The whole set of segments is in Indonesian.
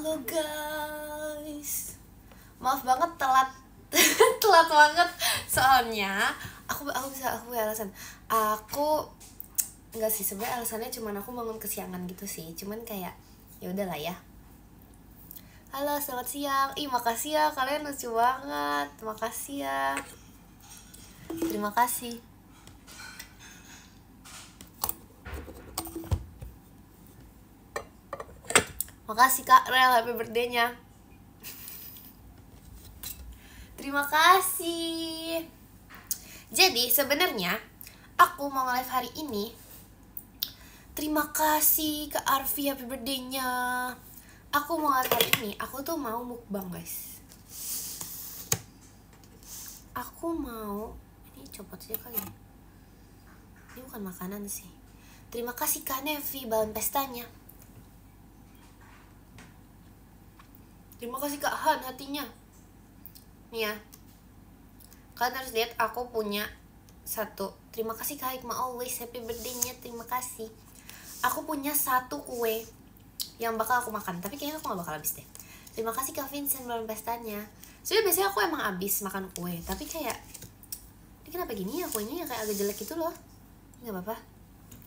Halo guys, maaf banget telat telat banget soalnya aku punya alasan. Aku nggak sih, sebenarnya alasannya cuman aku bangun kesiangan gitu sih, cuman kayak ya udahlah ya. Halo, selamat siang. Makasih ya, kalian lucu banget. Makasih ya. Terima kasih. Makasih Kak Rel, happy birthday-nya. Terima kasih. Jadi sebenarnya aku mau live hari ini. Terima kasih Kak Arfi, happy birthday-nya. Aku mau live hari ini, aku tuh mau mukbang guys. Aku mau, ini copot aja kali ya. Ini bukan makanan sih. Terima kasih Kak Nevi, balon pestanya. Terima kasih Kak Han, hatinya. Nih ya, kalian harus lihat aku punya satu. Terima kasih Kak Hikmah always, happy birthday-nya. Terima kasih. Aku punya satu kue yang bakal aku makan, tapi kayaknya aku gak bakal habis deh. Terima kasih Kak Vincent, balon pestanya. Soalnya biasanya aku emang habis makan kue, tapi kayak ini kenapa gini ya kuenya, yang kayak agak jelek gitu loh. Gak apa-apa.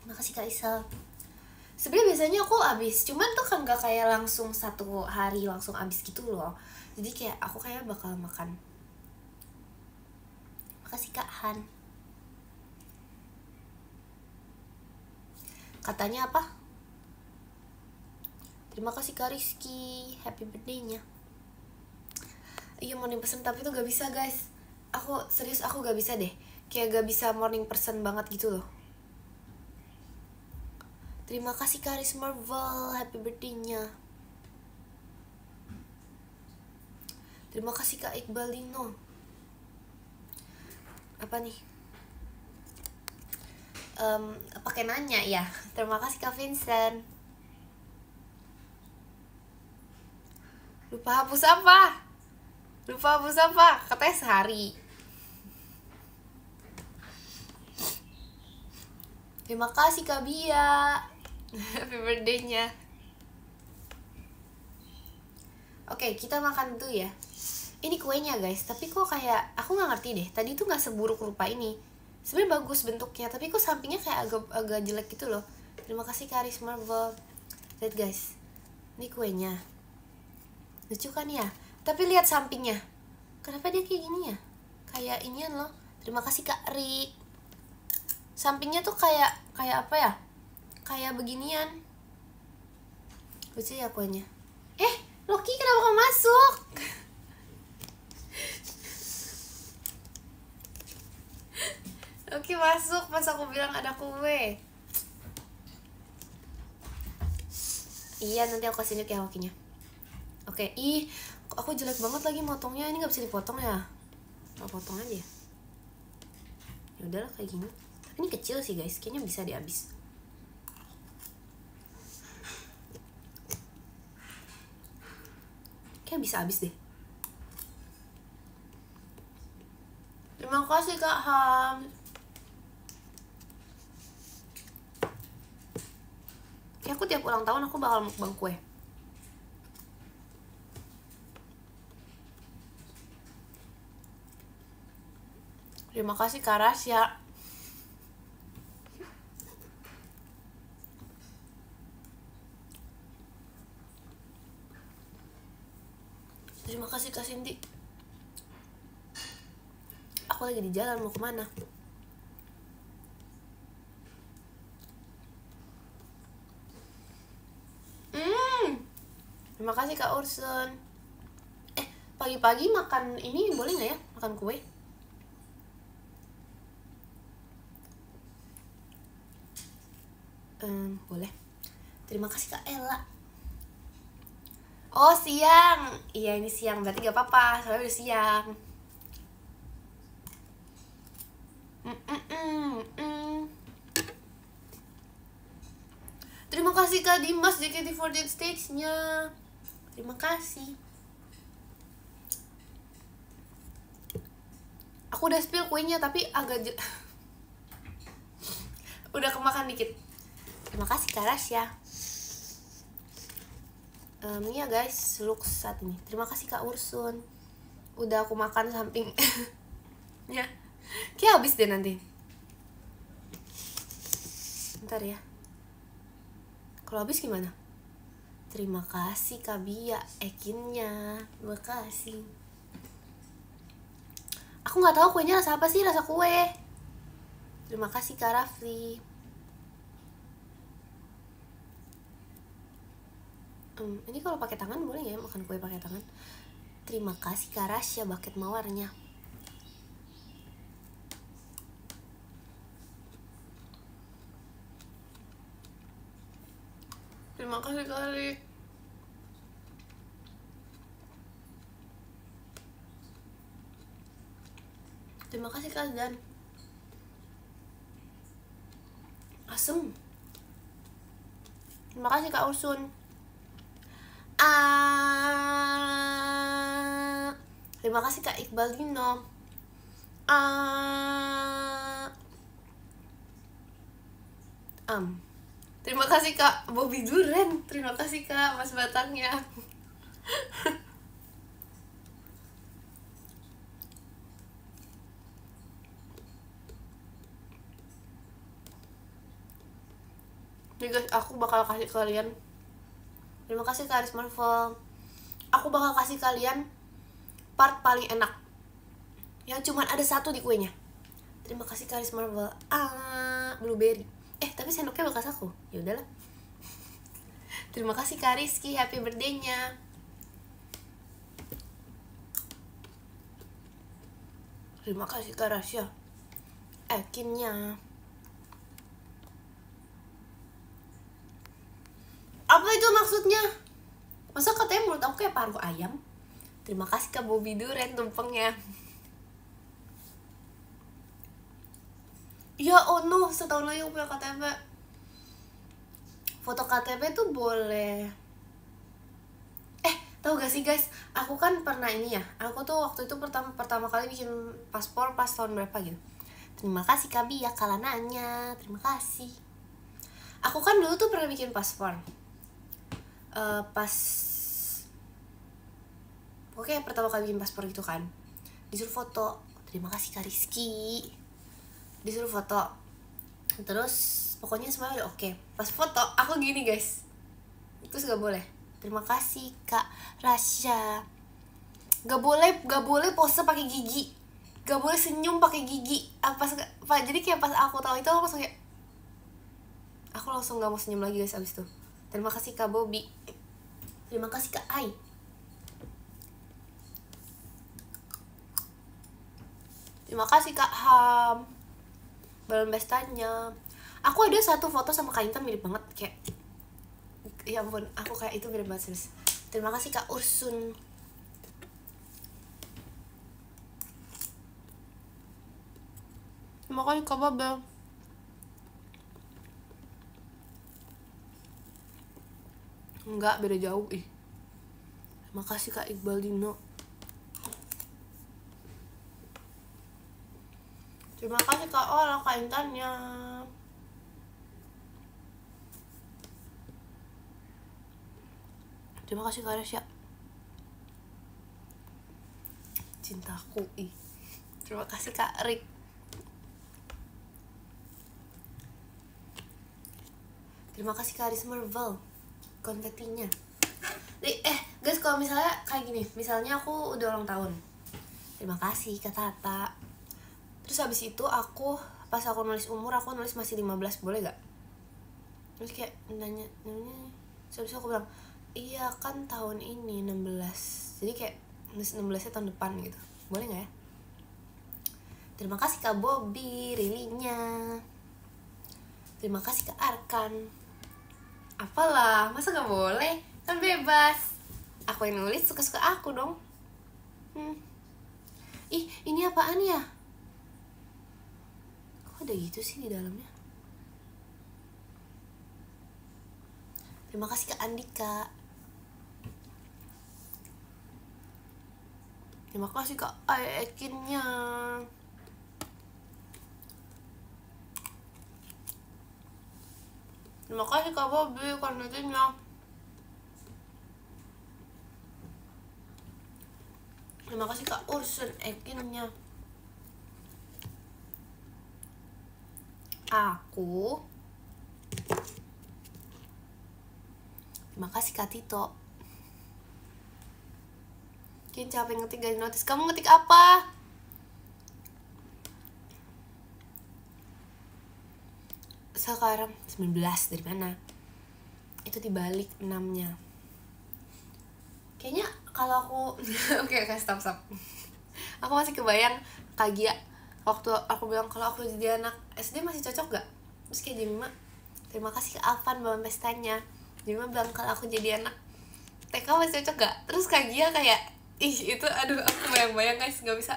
Terima kasih Kak Isal. Sebenarnya biasanya aku habis, cuman tuh kan gak kayak langsung satu hari langsung habis gitu loh. Jadi kayak aku kayak bakal makan. Makasih Kak Han. Katanya apa? Terima kasih Kak Rizky, happy birthday-nya. Iya, morning person tapi tuh gak bisa guys. Aku serius, aku gak bisa deh. Kayak gak bisa morning person banget gitu loh. Terima kasih Karis Marvel, happy birthday-nya. Terima kasih Kak Iqbal Dino. Apa nih? Pakai nanya ya. Terima kasih Kak Vincent. Lupa hapus apa? Katanya sehari. Terima kasih Kak Bia, happy birthday-nya. Oke, kita makan dulu ya. Ini kuenya guys, tapi kok kayak aku nggak ngerti deh. Tadi tuh nggak seburuk rupa ini. Sebenarnya bagus bentuknya, tapi kok sampingnya kayak agak jelek gitu loh. Terima kasih Karis Marvel. Lihat guys, ini kuenya. Lucu kan ya? Tapi lihat sampingnya. Kenapa dia kayak gini ya? Kayak inian loh. Terima kasih Kak Rik. Sampingnya tuh kayak apa ya? Kayak beginian. Lucu ya kuenya. Loki, kenapa kamu masuk? Loki masuk pas aku bilang ada kue. Iya, nanti aku kasih lihat ya Lokinya. Oke, aku jelek banget lagi motongnya. Ini nggak bisa dipotong ya? Nggak potong aja. Ya udahlah kayak gini. Tapi ini kecil sih guys, kayaknya bisa dihabis. Kayak bisa habis deh. Terima kasih Kak Ham. Kayak aku tiap ulang tahun aku bakal mukbang kue. Terima kasih Kak Rasya. Terima kasih Kak Cindy. Aku lagi di jalan, mau kemana? Terima kasih Kak Ursun. Pagi-pagi makan ini boleh nggak ya? Makan kue? Boleh. Terima kasih Kak Ella. Oh siang. Iya ini siang, berarti gak apa-apa, soalnya udah siang. Terima kasih Kak Dimas JKT48 stage-nya. Terima kasih. Aku udah spill kuenya tapi agak udah kemakan dikit. Terima kasih Kak Rasya. Iya guys, look saat ini. Terima kasih Kak Ursun. Udah aku makan samping. Ya, kayak habis deh nanti. Bentar ya. Kalau habis gimana? Terima kasih Kak Bia, ekinnya. Terima kasih. Aku nggak tahu kuenya rasa apa sih, rasa kue. Terima kasih Kak Rafli. Ini kalau pakai tangan boleh ya makan kue pakai tangan? Terima kasih Kak Rasya bucket mawarnya. Terima kasih kali. Terima kasih Kak Dan. Asem. Terima kasih Kak Ursun. Terima kasih Kak Iqbal Dino. Terima kasih Kak Bobby Duren. Terima kasih Kak Mas Batangnya. Nih guys, aku bakal kasih kalian. Terima kasih Kak Aris Marvel. Aku bakal kasih kalian part paling enak yang cuman ada satu di kuenya. Terima kasih Kak Aris Marvel. Blueberry. Tapi sendoknya bekas aku. Ya udahlah. Terima kasih Kak Rizky, happy birthday-nya. Terima kasih Kak Rasya, ekinnya. Apa itu maksudnya? Masa katanya menurut aku kayak paruh ayam? Terima kasih Kak Bobby Duren tumpengnya. Ya oh no, setahun lagi aku punya KTP. Foto KTP tuh boleh. Tahu gak sih guys, aku kan pernah ini ya. Aku tuh waktu itu pertama kali bikin paspor pas tahun berapa gitu. Terima kasih Kak Bia kalananya. Terima kasih. Aku kan dulu tuh pernah bikin paspor. Pas pokoknya pertama kali bikin paspor gitu kan, disuruh foto. Terima kasih Kak Rizky. Disuruh foto. Terus pokoknya semuanya udah oke. Pas foto aku gini guys, terus gak boleh. Terima kasih Kak Rasya. Gak boleh pose pakai gigi. Gak boleh senyum pakai gigi. Jadi kayak pas aku tahu itu aku langsung gak mau senyum lagi guys abis itu. Terima kasih Kak Bobby. Terima kasih Kak Ai. Terima kasih Kak Ham. Balon bestanya. Aku ada satu foto sama Kak Intan mirip banget, kayak ya ampun, aku kayak itu mirip banget serius. Terima kasih Kak Ursun. Terima kasih Kak Babel. Enggak, beda jauh ih. Terima kasih Kak Iqbal Dino. Terima kasih Kak Ola, Kak Intannya. Terima kasih Kak Resya. Cintaku ih. Terima kasih Kak Rick. Terima kasih Kak Aris Marvel konfetinya. Guys, kalau misalnya kayak gini, misalnya aku udah ulang tahun, terima kasih Kak Tata. Terus habis itu pas aku nulis umur, aku nulis masih 15, boleh gak? Terus kayak nanya terus habis aku bilang iya kan tahun ini 16, jadi kayak 16 nya tahun depan gitu, boleh gak ya? Terima kasih Kak Bobby rilinya. Terima kasih Kak Arkan. Apalah, masa gak boleh? Kan bebas. Aku yang nulis, suka-suka aku dong. Ih, ini apaan ya? Kok ada gitu sih di dalamnya? Terima kasih Kak Andika. Terima kasih Kak Ekinnya. Terima kasih Kak Bobby konfetinya. Terima kasih Kak Ursun Ekinnya. Aku terima kasih Kak Tito. Kin capek ngetik gak di notis. Kamu ngetik apa? Sekarang 19 dari mana? Itu dibalik 6-nya. Kayaknya kalau aku oke, stop. Aku masih kebayang Kak Gia waktu aku bilang kalau aku jadi anak SD masih cocok gak? Terus kayak Jemima, terima kasih Kak Afan bawa pestanya. Jemima bilang kalau aku jadi anak TK masih cocok gak? Terus Kak Gia kayak ih itu aduh aku bayang-bayang guys, gak bisa.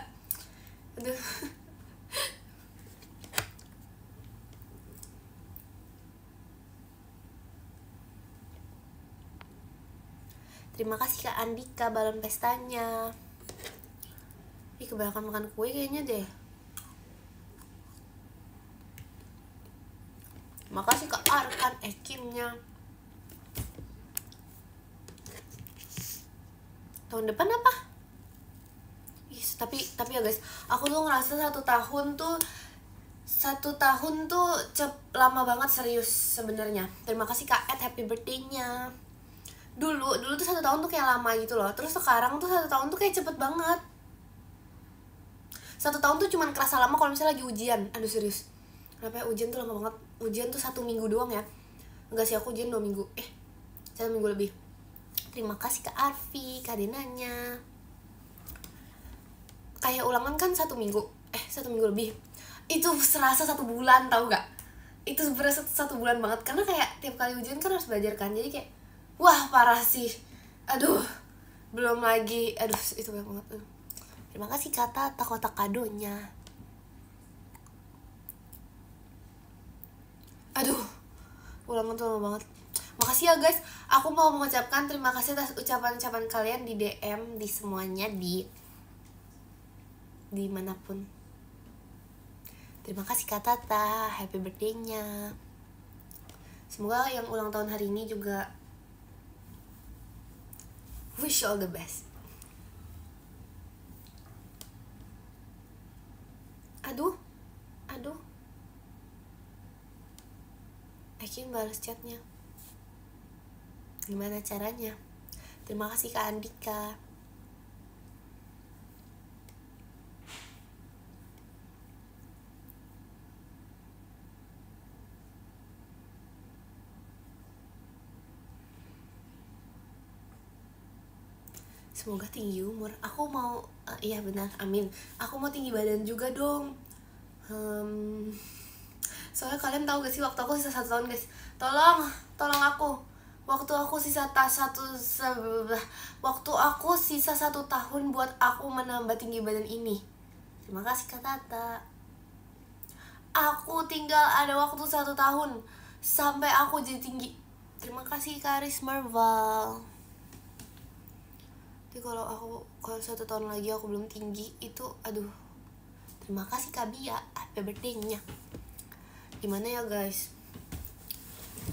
Aduh. Terima kasih Kak Andika balon pestanya. Ih kebanyakan makan kue kayaknya deh. Terima kasih Kak Arkan Ekimnya. Tahun depan apa? Ih, tapi ya guys, aku tuh ngerasa satu tahun tuh lama banget serius sebenarnya. Terima kasih Kak Ed, happy birthday-nya. Dulu tuh 1 tahun tuh kayak lama gitu loh. Terus sekarang tuh 1 tahun tuh kayak cepet banget. 1 tahun tuh cuman kerasa lama kalau misalnya lagi ujian. Aduh serius, kenapa ya ujian tuh lama banget. Ujian tuh 1 minggu doang ya. Enggak sih, aku ujian 2 minggu 1 minggu lebih. Terima kasih Kak Arfi, Kak Denanya. Kayak ulangan kan 1 minggu 1 minggu lebih. Itu serasa 1 bulan, tau gak? Itu berasa 1 bulan banget. Karena kayak tiap kali ujian kan harus belajar kan. Jadi kayak wah parah sih. Aduh, belum lagi. Aduh, itu banyak banget. Terima kasih kata kotak kadonya. Aduh, ulangan tuh lama banget. Makasih ya guys. Aku mau mengucapkan terima kasih atas ucapan-ucapan kalian di DM, di semuanya, di manapun. Terima kasih Kak Tata, happy birthday-nya. Semoga yang ulang tahun hari ini juga wish you all the best. Aduh Akin balas chatnya, gimana caranya? Terima kasih Kak Andika. Semoga tinggi umur. Aku mau iya benar, amin. Aku mau tinggi badan juga dong. Soalnya kalian tahu gak sih waktu aku sisa 1 tahun guys. Tolong aku. Waktu aku sisa 1 tahun buat aku menambah tinggi badan ini. Terima kasih Kak Tata. Aku tinggal ada waktu 1 tahun sampai aku jadi tinggi. Terima kasih Karis Marvel. Jadi kalau 1 tahun lagi aku belum tinggi itu aduh. Terima kasih Kak Bia, happy birthday-nya. Gimana ya guys?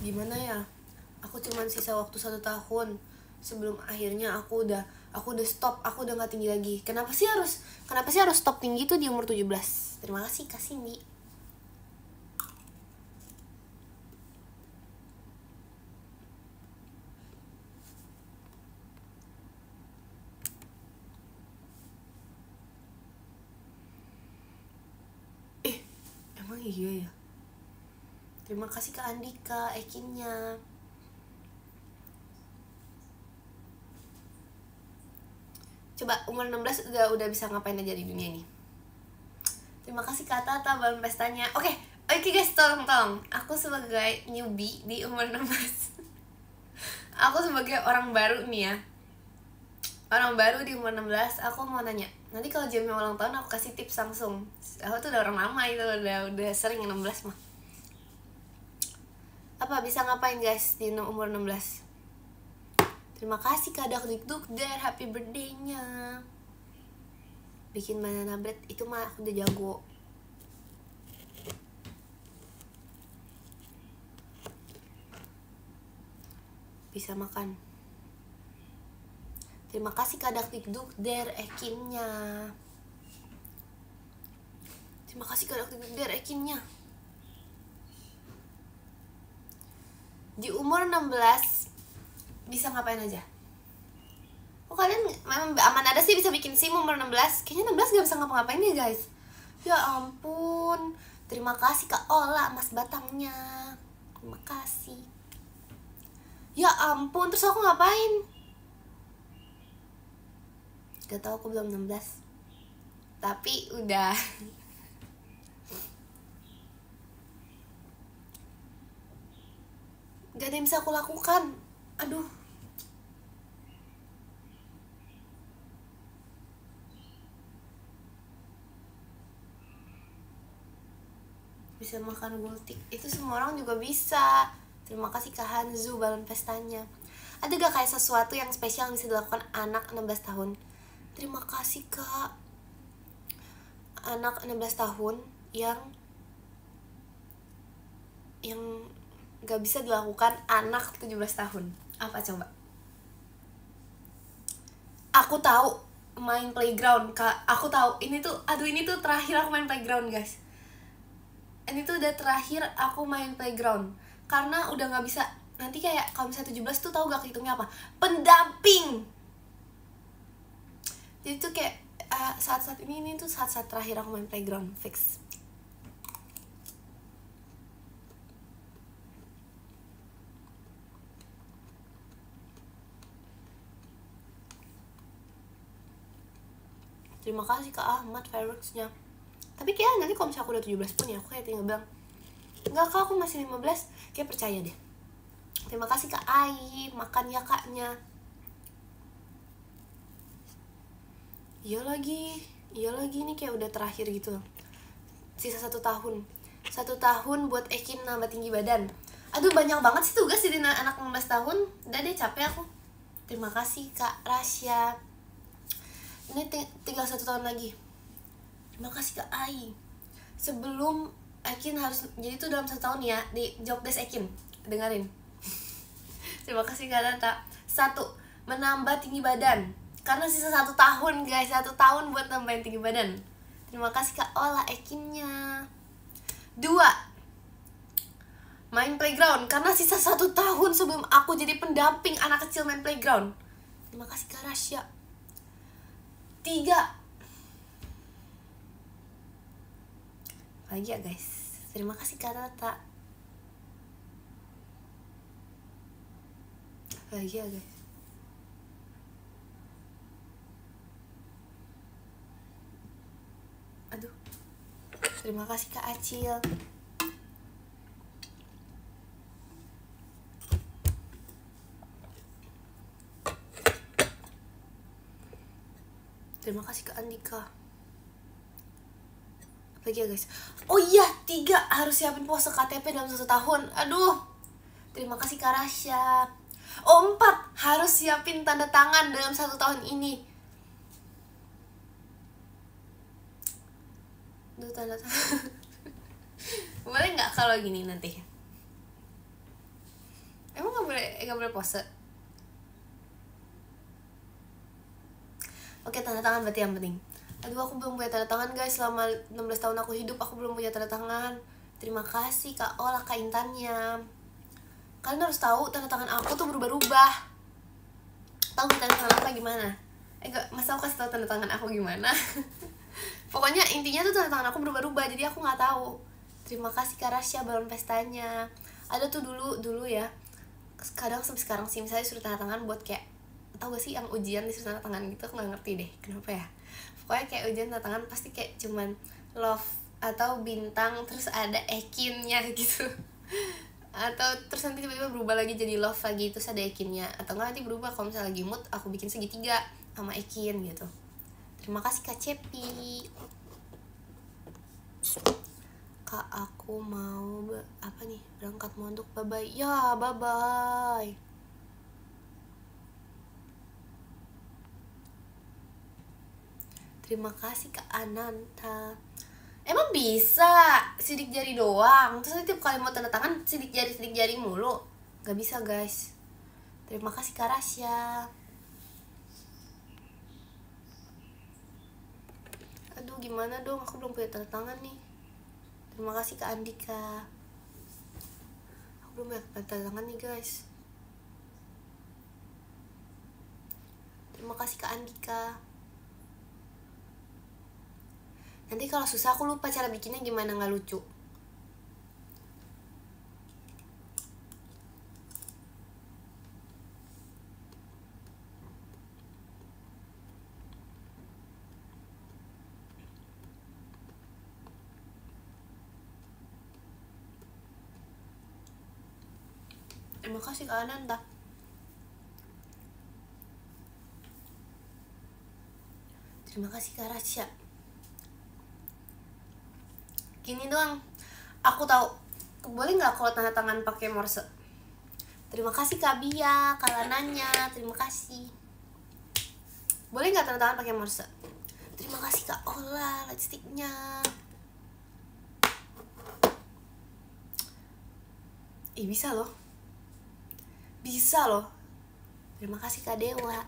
Gimana ya? Aku cuman sisa waktu 1 tahun sebelum akhirnya aku udah stop, aku udah gak tinggi lagi. Kenapa sih harus stop tinggi tuh di umur 17? Terima kasih Kak Cindy. Emang iya ya? Terima kasih Kak Andika, Ekinnya. Coba umur 16 udah bisa ngapain aja di dunia ini. Terima kasih Kak Tata balon pestanya. Oke guys, tolong. Aku sebagai newbie di umur 16 aku sebagai orang baru nih ya, orang baru di umur 16, aku mau nanya. Nanti kalau jamnya ulang tahun aku kasih tips langsung. Aku tuh udah orang lama itu, udah sering 16 mah. Apa bisa ngapain guys di umur 16? Terima kasih Kak Dakdikduk der, happy birthday-nya. Bikin banana bread itu mah aku udah jago. Bisa makan. Terima kasih Kak Dakdikduk der Ekinnya. Terima kasih Kak Dakdikduk der Ekinnya. Di umur 16 bisa ngapain aja? Oh kalian memang aman ada sih bisa bikin SIM umur 16. Kayaknya 16 gak bisa ngapa-ngapain ya guys. Ya ampun. Terima kasih Kak Ola Mas Batangnya. Terima kasih. Ya ampun, terus aku ngapain? Gak tau, aku belum 16. Tapi udah. Gak ada yang bisa aku lakukan. Aduh. Bisa makan gultik, itu semua orang juga bisa. Terima kasih Kak Hanzu balon pestanya. Ada gak kayak sesuatu yang spesial yang bisa dilakukan anak 16 tahun? Terima kasih Kak. Anak 16 tahun yang gak bisa dilakukan anak 17 tahun. Apa coba? Aku tahu main playground Kak. Aku tahu ini tuh terakhir aku main playground guys. Ini tuh udah terakhir aku main playground. Karena udah gak bisa. Nanti kayak kalau misalnya 17 tuh tahu gak hitungnya apa? Pendamping. Jadi tuh kayak saat-saat ini tuh saat-saat terakhir aku main playground. Fix. Terima kasih Kak Ahmad Feruxnya. Tapi kayak nanti kalau misalnya aku udah 17 pun ya aku kayak tinggal bilang, enggak Kak, aku masih 15. Kayak percaya deh. Terima kasih Kak Ai. Makan ya Kaknya. Iya lagi ini kayak udah terakhir gitu. Sisa 1 tahun. 1 tahun buat Ekin nambah tinggi badan. Aduh banyak banget sih tugas jadi anak 16 tahun. Udah deh capek aku. Terima kasih Kak Rasya. Ini tinggal 1 tahun lagi. Terima kasih Kak Ai. Sebelum Ekin harus, jadi itu dalam 1 tahun ya, di job desk Ekin. Dengerin. Terima kasih Kak Tata. 1, menambah tinggi badan. Karena sisa 1 tahun guys, 1 tahun buat nambahin tinggi badan. Terima kasih Kak Ola Ekinnya. 2, main playground. Karena sisa 1 tahun sebelum aku jadi pendamping anak kecil main playground. Terima kasih Kak Rasya. 3, lagi ya guys. Terima kasih Kak Tata. Lagi ya guys. Aduh. Terima kasih Kak Acil. Terima kasih Kak Andika. Apa lagi ya guys? Oh iya, 3, harus siapin pose KTP dalam 1 tahun. Aduh. Terima kasih Kak Rasya. Oh 4, harus siapin tanda tangan dalam 1 tahun ini. Duh, tanda tangan. Boleh nggak kalau gini nanti? Emang nggak boleh pose? Oke, tanda tangan berarti yang penting. Aduh, aku belum punya tanda tangan guys. Selama 16 tahun aku hidup, aku belum punya tanda tangan. Terima kasih Kak Ola, Kak Intannya. Kalian harus tahu tanda tangan aku tuh berubah-ubah. Tahu tanda tangan apa gimana? Masa aku kasih tahu tanda tangan aku gimana? Pokoknya intinya tuh tanda tangan aku berubah-ubah, jadi aku nggak tahu. Terima kasih Kak Rasya balon pestanya. Ada tuh dulu ya. Kadang sampai sekarang sih misalnya suruh tanda tangan buat kayak, tau gak sih yang ujian disuruh tanda tangan gitu, aku nggak ngerti deh kenapa ya. Pokoknya kayak ujian tanda tangan pasti kayak cuman love atau bintang terus ada Ekinnya gitu. Atau terus nanti tiba-tiba berubah lagi jadi love lagi terus ada Ekinnya. Atau nggak nanti berubah kalau misalnya lagi mood aku bikin segitiga sama Ekin gitu. Terima kasih Kak Cepi. Kak, aku mau berangkat mondok. Bye-bye. Ya, bye-bye. Terima kasih Kak Ananta. Emang bisa sidik jari doang? Terus tiap kali mau tanda tangan sidik jari mulu? Gak bisa guys. Terima kasih Kak Rasya. Aduh gimana dong, aku belum punya tanda tangan nih. Terima kasih Kak Andika. Aku belum punya tanda tangan nih guys. Terima kasih Kak Andika. Nanti kalau susah aku lupa cara bikinnya gimana, nggak lucu. Terima kasih Kak Ananda. Terima kasih Kak Rasya. Gini doang, aku tahu. Boleh nggak kalau tanda tangan pakai Morse? Terima kasih Kak Bia, Kak Lananya, terima kasih. Boleh nggak tanda tangan pakai Morse? Terima kasih Kak Ola, lightsticknya. Bisa loh. Bisa loh. Terima kasih Kak Dewa.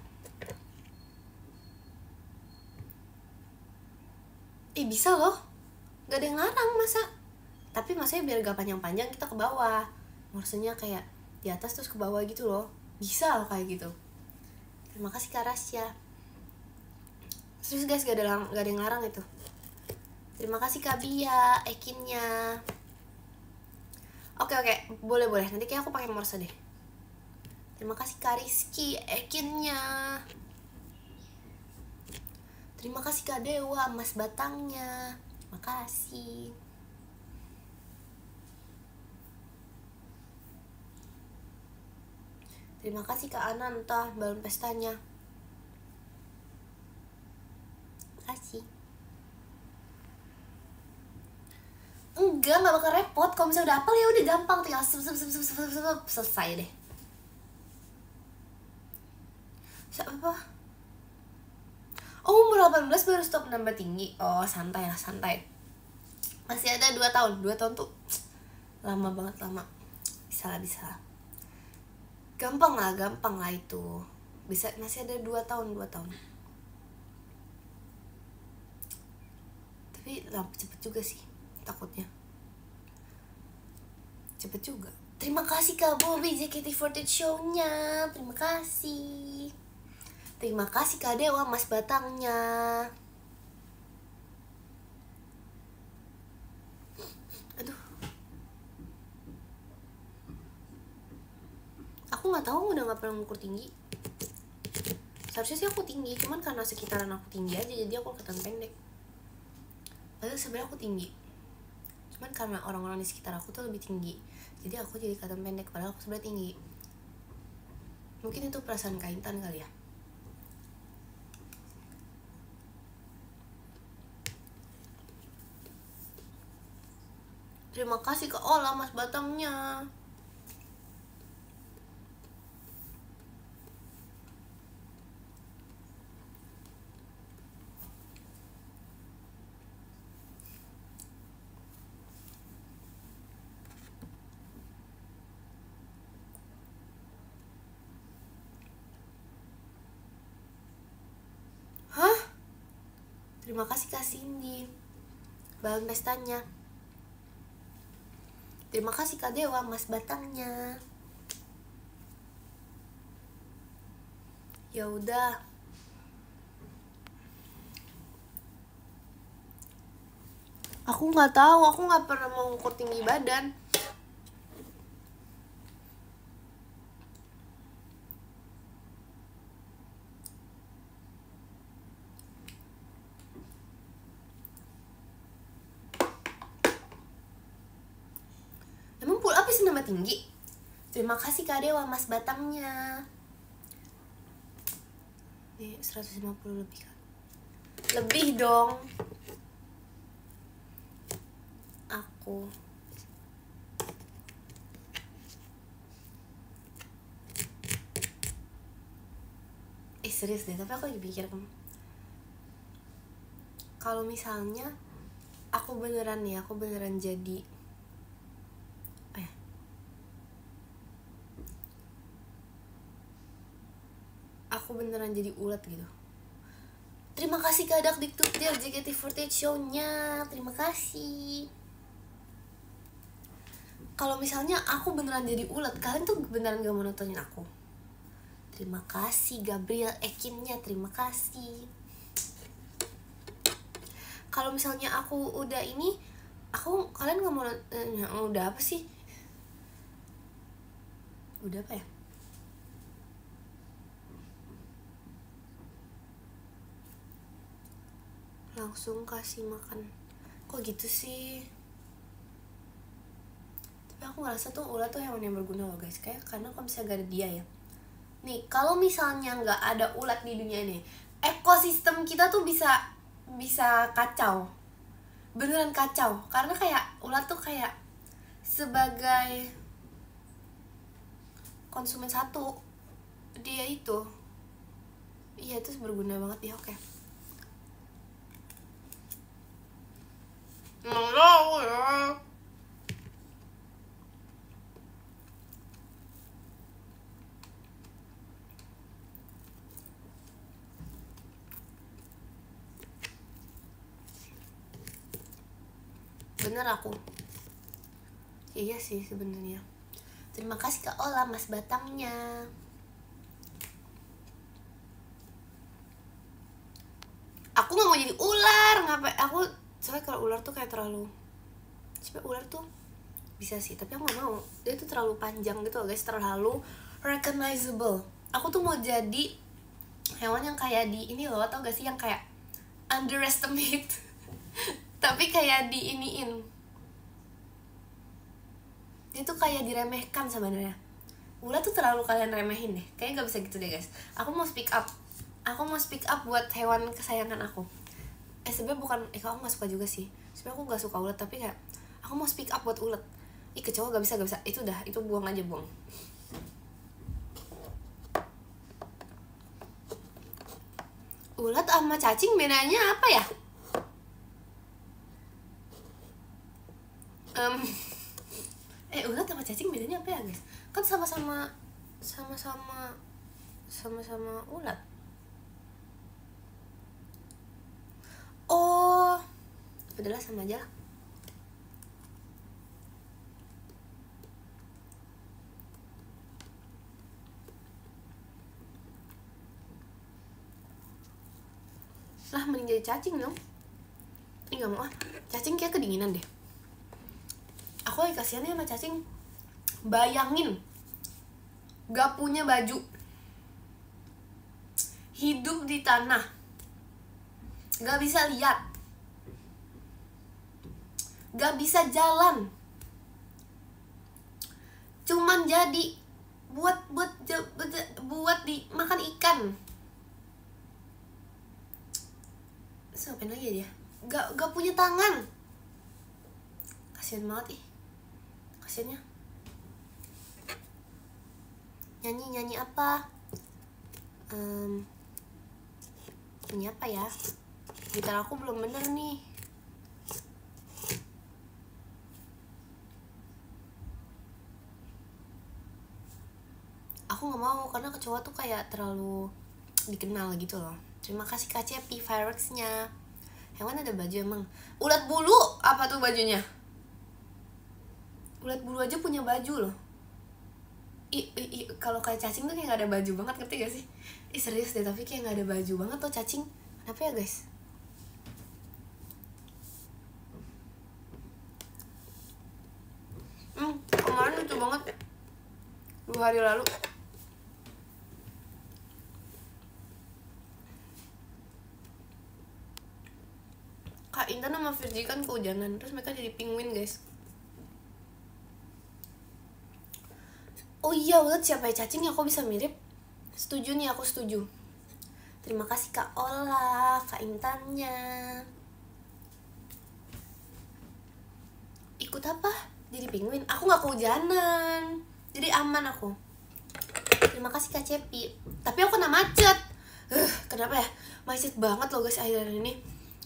Bisa loh. Gak ada yang ngarang masa. Tapi maksudnya biar gak panjang-panjang kita ke bawah. Maksudnya kayak di atas terus ke bawah gitu loh. Bisa loh kayak gitu. Terima kasih Kak Rasya. Terus guys, gak ada yang ngarang itu. Terima kasih Kak Bia, Ekinnya. Oke, boleh. Nanti kayak aku pakai Morse deh. Terima kasih Kak Rizky, Ekinnya. Terima kasih Kak Dewa, Mas Batangnya. Makasih. Terima kasih Kak Ananta, balon pestanya. Makasih. Enggak bakal repot. Kalau misalnya udah hafal ya udah gampang, tinggal selesai deh. Siapa? Oh, umur 18 baru stop nambah tinggi. Oh, santai lah, santai. Masih ada 2 tahun. 2 tahun tuh lama banget, lama. Bisa lah. Gampang lah itu. Bisa, masih ada 2 tahun. Tapi cepet juga sih, takutnya. Cepet juga. Terima kasih Kak Bobby, JKT48 show-nya. Terima kasih. Terima kasih Kak Dewa, Mas Batangnya. Aduh. Aku nggak tahu, udah nggak pernah ngukur tinggi. Seharusnya sih aku tinggi, cuman karena sekitaran aku tinggi aja jadi aku kelihatan pendek. Padahal sebenarnya aku tinggi, cuman karena orang-orang di sekitar aku tuh lebih tinggi, jadi aku jadi kelihatan pendek padahal aku sebenarnya tinggi. Mungkin itu perasaan Kak Intan kali ya. Terima kasih Kak Ola, Mas Batangnya. Hah? Terima kasih Kak Cindy, balon pestanya. Terima kasih Kak Dewa, Mas Batangnya. Ya udah. Aku nggak tahu, aku nggak pernah mau ngukur tinggi badan. Emang pull up bisa nambah tinggi? Terima kasih Kak Dewa, Mas Batangnya. Nih 150 lebih kan? Lebih dong. Aku serius deh, tapi aku lagi pikir kalau misalnya aku beneran jadi aku beneran jadi ulet gitu. Terima kasih Kak Dakdikdukdir JKT48 show-nya. Terima kasih. Kalau misalnya aku beneran jadi ulet, kalian tuh beneran gak mau nontonin aku. Terima kasih Gabriel Ekinnya, terima kasih. Kalau misalnya aku udah ini, kalian gak mau udah apa sih? Udah apa ya? Langsung kasih makan. Kok gitu sih? Tapi aku ngerasa tuh ulat tuh hewan yang berguna loh guys. Kayak karena kalau misalnya gak ada dia ya. Nih, kalau misalnya gak ada ulat di dunia ini, ekosistem kita tuh bisa kacau. Beneran kacau. Karena kayak ulat tuh kayak sebagai konsumen satu, dia itu iya itu berguna banget ya. Oke. Bener aku. Iya sih sebenarnya. Terima kasih Kak Ola Mas Batangnya. Aku gak mau jadi ular. Ngapain aku, soalnya kalau ular tuh kayak terlalu, sebenernya ular tuh bisa sih, tapi aku gak mau. Dia tuh terlalu panjang gitu loh guys, terlalu recognizable. Aku tuh mau jadi hewan yang kayak di ini loh, tau gak sih yang kayak underestimate tapi kayak di iniin, dia tuh kayak diremehkan sebenarnya. Ulat tuh terlalu kalian remehin deh, kayaknya gak bisa gitu deh guys. Aku mau speak up buat hewan kesayangan aku. Sebenarnya bukan, aku gak suka juga sih. Sebenarnya aku gak suka ulat, tapi kayak aku mau speak up buat ulat. Kecoa gak bisa. Itu udah, itu buang aja, buang. Ulat sama cacing bedanya apa ya? Ulat sama cacing bedanya apa ya guys? Kan sama-sama ulat. Oh, udahlah sama aja lah. Lah mending jadi cacing dong. Gak mau ah, cacing kayak kedinginan deh. Aku lagi kasihannya sama cacing. Bayangin, gak punya baju, hidup di tanah, gak bisa lihat, gak bisa jalan, cuman jadi buat dimakan ikan. Ngapain lagi dia? Gak punya tangan. Kasian banget ih. Kasiannya. Nyanyi apa? Nyanyi apa ya? Gitar aku belum bener nih. Aku gak mau karena kecoa tuh kayak terlalu dikenal gitu loh. Terima kasih Kak Cepi fireworksnya. Hewan ada baju emang. Ulat bulu apa tuh bajunya? Ulat bulu aja punya baju loh. Kalau kayak cacing tuh kayak gak ada baju banget, ngerti gak sih? Serius deh, tapi kayak gak ada baju banget tuh cacing. Kenapa ya guys? Kemarin lucu banget 2 hari lalu. Kak Intan sama Virgi kan kehujanan, terus mereka jadi penguin guys. Oh iya, ulat siapa ya cacing ya, kok bisa mirip? Setuju nih, aku setuju. Terima kasih Kak Ola, Kak Intannya. Ikut apa? Jadi penguin? Aku gak kehujanan, jadi aman aku. Terima kasih Kak Cepi. Tapi aku kena macet. Kenapa ya? Macet banget loh guys akhir-akhir ini.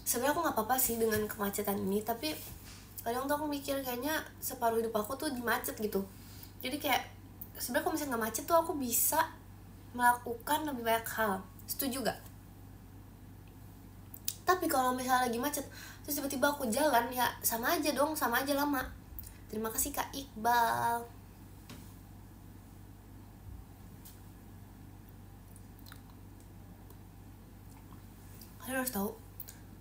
Sebenarnya aku gak apa-apa sih dengan kemacetan ini, tapi kadang tuh aku mikir kayaknya separuh hidup aku tuh di macet gitu. Jadi kayak sebenarnya kalau misalnya gak macet tuh aku bisa melakukan lebih banyak hal. Setuju gak? Tapi kalau misalnya lagi macet terus tiba-tiba aku jalan, ya sama aja dong, sama aja lama. Terima kasih Kak Iqbal. Kalian harus tahu,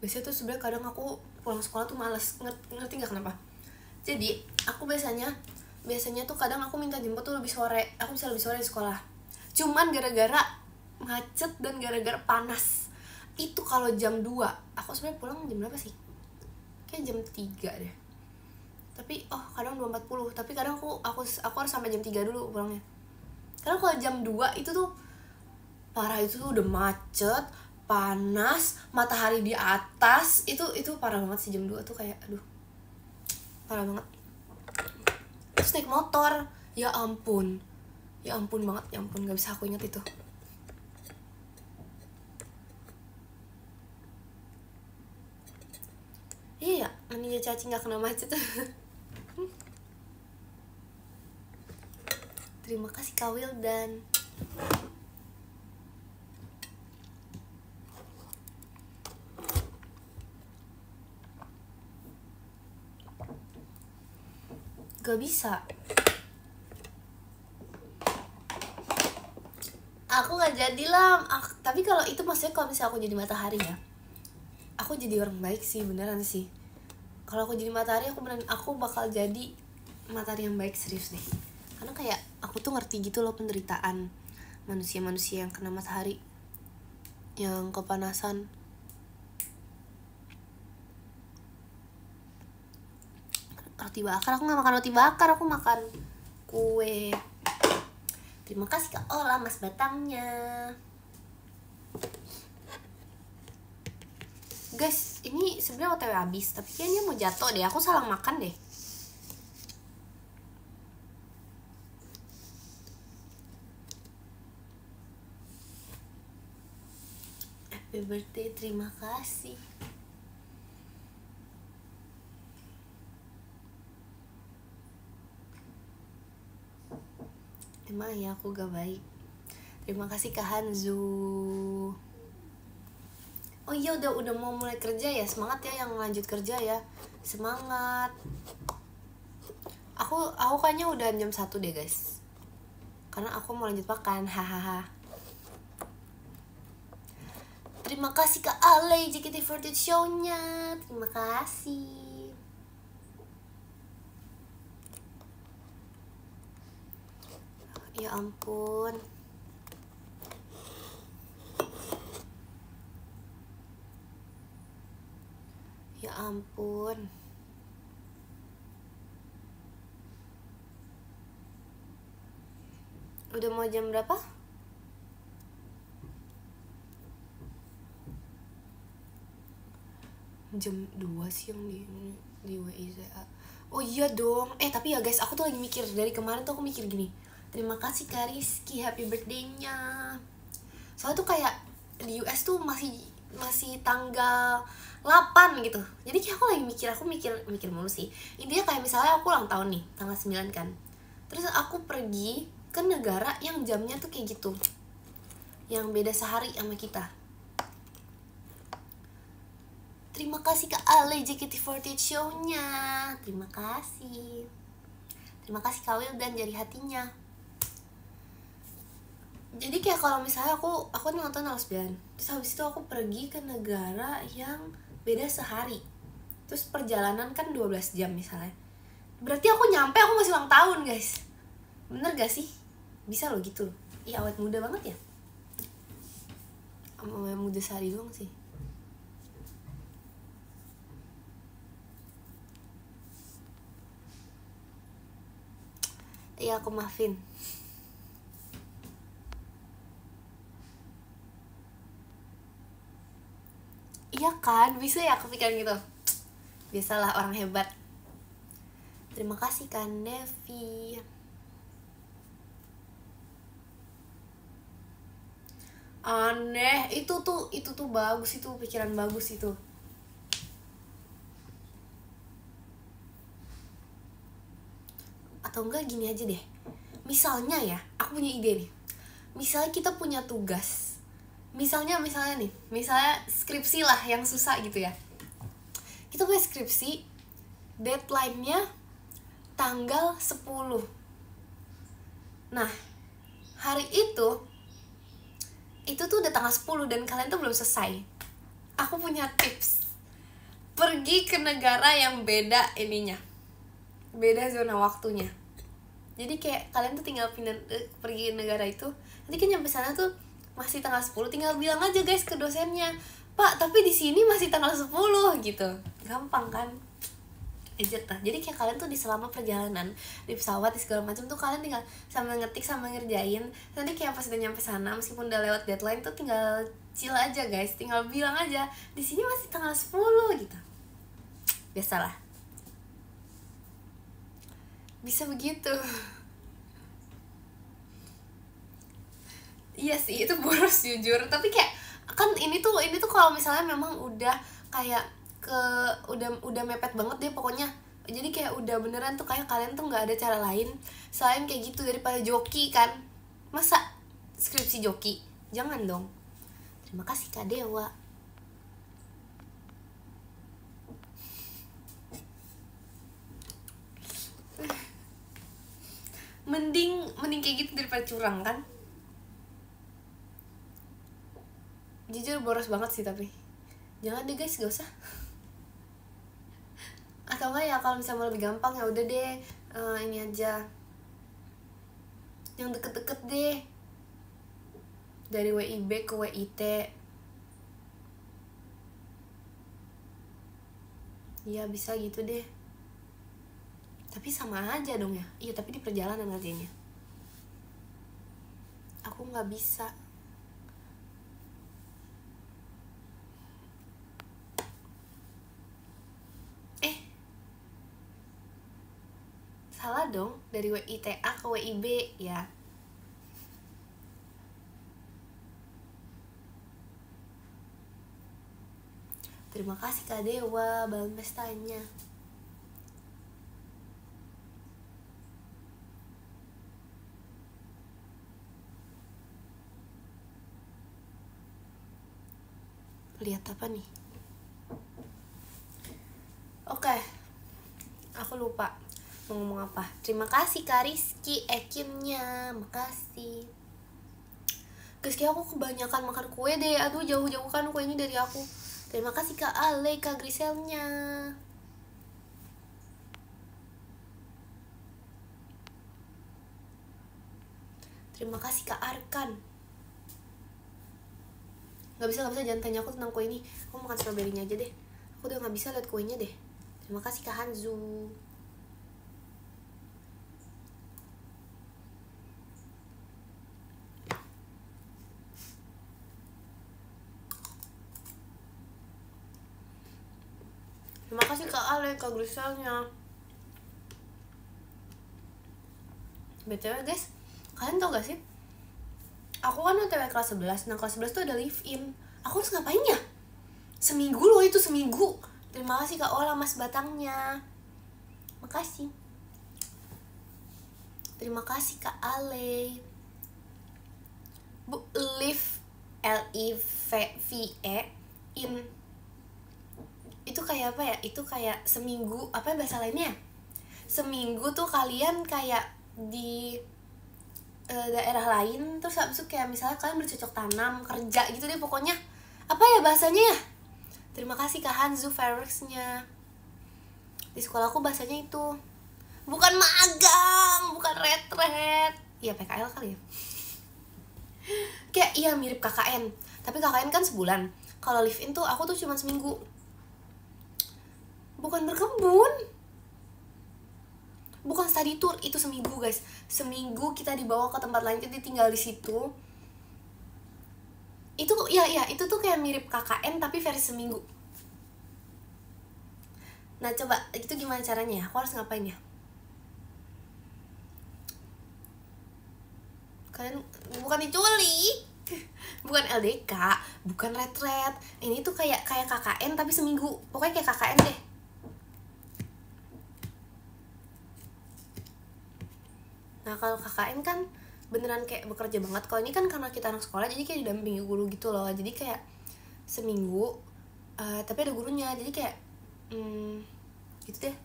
biasanya tuh sebenarnya kadang aku pulang sekolah tuh malas, ngerti nggak kenapa? Jadi aku biasanya tuh kadang aku minta jemput tuh lebih sore, aku bisa lebih sore di sekolah. Cuman gara-gara macet dan gara-gara panas itu, kalau jam 2 aku sebenarnya pulang jam berapa sih? Kayak jam 3 deh. Tapi kadang 2.40, tapi kadang aku harus sampai jam 3 dulu pulangnya. Karena kalau jam 2 itu tuh parah, itu tuh udah macet, panas, matahari di atas, itu parah banget sih. Jam 2 tuh kayak aduh, parah banget. Terus naik motor, ya ampun banget, ya ampun, gak bisa aku inget itu. Iya ya, Ania Caci gak kena macet. Terima kasih Kak Wildan. Gak bisa. Aku gak jadilah. Tapi kalau itu maksudnya kalau misalnya aku jadi matahari ya, aku jadi orang baik sih, beneran sih. Kalau aku jadi matahari, aku bakal jadi matahari yang baik, serius deh. Karena kayak aku tuh ngerti gitu loh penderitaan manusia-manusia yang kena matahari, yang kepanasan. Roti bakar, aku gak makan roti bakar, aku makan kue. Terima kasih Kak Ola, Mas Batangnya. Guys, ini sebenarnya OTW habis, tapi kayaknya mau jatuh deh, aku salah makan deh. Happy birthday, terima kasih. Emang ya aku gak baik. Terima kasih Kak Hanzu. Oh iya, udah mau mulai kerja ya. Semangat ya yang lanjut kerja ya. Semangat. Aku kayaknya udah jam 1 deh guys, karena aku mau lanjut makan. Hahaha. Terima kasih Kak Ale, JKT48 show-nya. Terima kasih. Ya ampun. Ya ampun. Udah mau jam berapa? Jam 2 siang di WIZA. Oh iya dong. Tapi ya guys, aku tuh lagi mikir, dari kemarin tuh aku mikir gini. Terima kasih Kak Rizky, happy birthday-nya. Soalnya tuh kayak di US tuh masih tanggal 8 gitu. Jadi kayak aku mikir mulu sih. Intinya kayak misalnya aku ulang tahun nih tanggal 9 kan. Terus aku pergi ke negara yang jamnya tuh kayak gitu, yang beda sehari sama kita. Terima kasih Kak Ale, JKT48 show-nya. Terima kasih. Terima kasih Kak Wildan, jari hatinya. Jadi kayak kalau misalnya aku nonton tanggal 9, terus habis itu aku pergi ke negara yang beda sehari, terus perjalanan kan 12 jam misalnya, berarti aku nyampe aku masih ulang tahun guys. Bener gak sih? Bisa loh gitu. Iya, awet muda banget ya. Awet muda sehari doang sih. Iya, aku maafin. Iya kan, bisa ya aku pikiran gitu. Biasalah orang hebat. Terima kasih kan Devi. Aneh, itu tuh bagus, itu pikiran bagus itu. Atau enggak gini aja deh. Misalnya ya, aku punya ide nih. Misalnya kita punya tugas. misalnya nih, misalnya skripsi lah yang susah gitu ya. Kita punya skripsi, deadline-nya tanggal 10. Nah, hari itu tuh udah tanggal 10 dan kalian tuh belum selesai. Aku punya tips. Pergi ke negara yang beda ininya, beda zona waktunya. Jadi kayak kalian tuh tinggal pergi ke negara itu, nanti kan nyampe sana tuh masih tanggal 10, tinggal bilang aja guys ke dosennya, "Pak, tapi di sini masih tanggal 10" gitu. Gampang kan? Ejet lah. Jadi kayak kalian tuh di selama perjalanan di pesawat di segala macam tuh kalian tinggal sambil ngetik sama ngerjain. Nanti kayak pas udah nyampe sana meskipun udah lewat deadline tuh tinggal chill aja guys, tinggal bilang aja di sini masih tanggal 10 gitu. Biasalah. Bisa begitu. Iya sih, itu boros jujur. Tapi kayak kan ini tuh kalau misalnya memang udah kayak udah mepet banget deh pokoknya. Jadi kayak udah beneran tuh kayak kalian tuh nggak ada cara lain selain kayak gitu daripada joki kan. Masa skripsi joki? Jangan dong. Terima kasih Kak Dewa. Mending kayak gitu daripada curang kan. Jujur boros banget sih, tapi jangan deh guys, gak usah. Atau enggak ya kalau misalnya mau lebih gampang ya udah deh, ini aja yang deket-deket deh, dari WIB ke WIT. Iya bisa gitu deh, tapi sama aja dong ya. Iya tapi di perjalanan ngerjainnya aku nggak bisa. Salah dong, dari WITA ke WIB ya. Terima kasih Kak Dewa, balon pestanya. Lihat apa nih? Oke, aku lupa mau ngomong apa. Terima kasih Kak Rizky Ekimnya, makasih. Guys, kayak aku kebanyakan makan kue deh. Aduh, jauh-jauh kan kuenya dari aku. Terima kasih Kak Ale, Kak Griselnya. Terima kasih Kak Arkan. Gak bisa, jangan tanya aku tentang kue ini. Aku makan stroberinya aja deh. Aku udah gak bisa lihat kuenya deh. Terima kasih Kak Hanzu. Terima kasih Kak Ale, Kak Griselnya. BTW guys, kalian tau gak sih? Aku kan OTW kelas 11. Nah kelas 11 tuh ada live in. Aku harus ngapain ya? Seminggu loh itu, seminggu. Terima kasih Kak Ola Mas Batangnya. Makasih. Terima kasih Kak Ale. Bu, live LIVE in itu kayak apa ya? Itu kayak seminggu, apa bahasa lainnya? Seminggu tuh kalian kayak di daerah lain, terus habis itu kayak misalnya kalian bercocok tanam, kerja gitu deh pokoknya. Apa ya bahasanya ya? Terima kasih Kak Hanzu Fireworks-nya. Di sekolah aku bahasanya itu bukan magang, bukan retret. Iya PKL kali ya. Kayak iya mirip KKN. Tapi KKN kan sebulan. Kalau live in tuh aku tuh cuma seminggu. Bukan berkebun, bukan study tour, itu seminggu guys. Seminggu kita dibawa ke tempat lain, kita tinggal di situ. Itu ya itu tuh kayak mirip KKN tapi versi seminggu. Nah coba itu gimana caranya ya? Aku harus ngapain ya? Kalian bukan diculik, bukan LDK, bukan retret. Ini tuh kayak KKN tapi seminggu. Pokoknya kayak KKN deh. Nah kalau KKN kan beneran kayak bekerja banget. Kalau ini kan karena kita anak sekolah jadi kayak didampingi guru gitu loh, jadi kayak seminggu tapi ada gurunya, jadi kayak gitu deh.